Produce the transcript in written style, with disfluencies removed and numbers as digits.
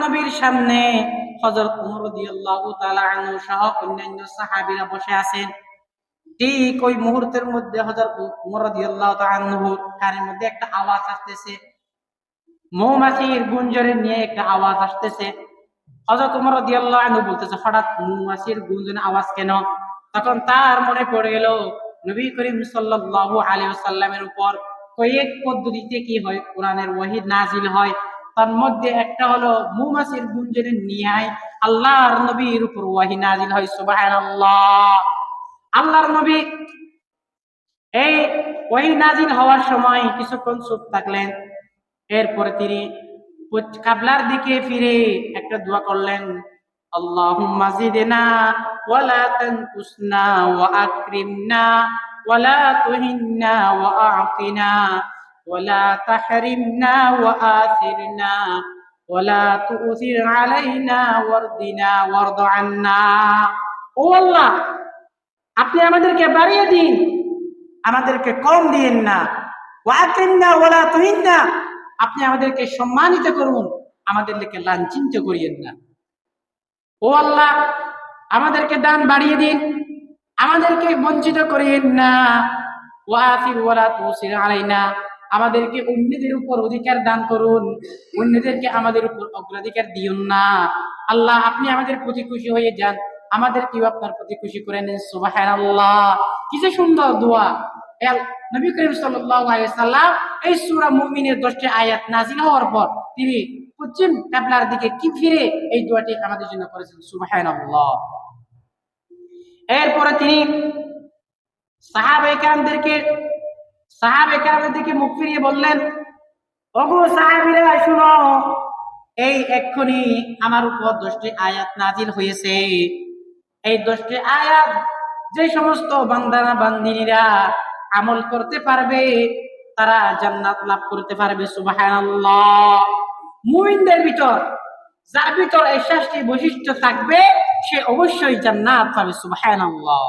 নবীর সামনে হযরত ওমর রাদিয়াল্লাহু তাআলা আনহু সহ অন্যান্য সাহাবীরা বসে আছেন। ঠিক ওই মুহূর্তের মধ্যে হযরত ওমর রাদিয়াল্লাহু তাআলা আনহুর কানের মধ্যে একটা আওয়াজ আসতেছে, মৌমাছির গুঞ্জনের নিয়ে একটা আওয়াজ আসতেছে। হযরত ওমর রাদিয়াল্লাহু আনহু বলতেছে, হঠাৎ মৌমাছির গুঞ্জনের আওয়াজ কেন? তখন তার মনে পড়ে গেল নবী করিম সাল্লাল্লাহু আলাইহি ওয়াসাল্লামের উপর কয়েক পদ্ধতিতে কি হয়, কোরআনের ওহী নাজিল হয়। তার মধ্যে একটা হলো মৌমাছির গুঞ্জনের নিয়ে আল্লাহর নবীর উপর ওহী নাজিল হয়। সুবহানাল্লাহ। আল্লাহর নবী এই ওহী নাজিল হওয়ার সময় কিছুক্ষণ চুপ থাকলেন। এরপরে তিনি কিবলার দিকে ফিরে একটা দোয়া করলেন, আল্লাহুম্মা জিদনা ওয়ালা তানকুসনা ওয়া আকরিমনা ওয়ালা তুহিন্না ওয়া আ'তিনা ওয়ালা তাহরিমনা ওয়া আথিরনা ওয়ালা তু'থির আলাইনা ওয়ারদিনা ওয়ারদ আন্না। ও আল্লাহ, আপনি আমাদেরকে বাড়িয়ে দিন, আমাদেরকে কম দিয়েন না। ওয়া আকরিমনা ওয়ালা তুহিন্না, আপনি আমাদেরকে সম্মানিত করুন, আমাদেরকে লাঞ্ছিত করিয়েন না। ও আল্লাহ, আমাদেরকে দান বাড়িয়ে দিন, আমাদেরকে বঞ্চিত করিয়েন না। ওয়াসির ওয়ালা তুসির আলাইনা, আমাদেরকে অন্যদের উপর অধিকার দান করুন, অন্যদেরকে আমাদের উপর অগ্রাধিকার দিউন না। আল্লাহ, আপনি আমাদের প্রতি খুশি হয়ে যান, আমাদেরকেও আপনার প্রতি খুশি করে নেন। সুবহানাল্লাহ। কি যে সুন্দর দোয়া। নবী করিম সাল্লাল্লাহু আলাইহি ওয়াসাল্লাম এই সূরা মুমিনের 10টি আয়াত নাযিল হওয়ার পর তিনি পশ্চিম কিবলার দিকে কি ফিরে এই দোয়াটি আমাদের জন্য করেছেন। সুবহানাল্লাহ। এরপরে তিনি সাহাবায়ে কেরামদের দিকে মুখ ফিরিয়ে বললেন, ওগো সাহাবীরা শুনো, এই এক্ষুনি আমার উপর 10টি আয়াত নাযিল হয়েছে। এই 10টি আয়াত যে সমস্ত বান্দারা বান্দিনীরা আমল করতে পারবে তারা জান্নাত লাভ করতে পারবে। সুবহানাল্লাহ। মুমিনদের ভিতর যার ভিতর এই 7টি বৈশিষ্ট্য থাকবে সে অবশ্যই জান্নাত পাবে। সুবহানাল্লাহ।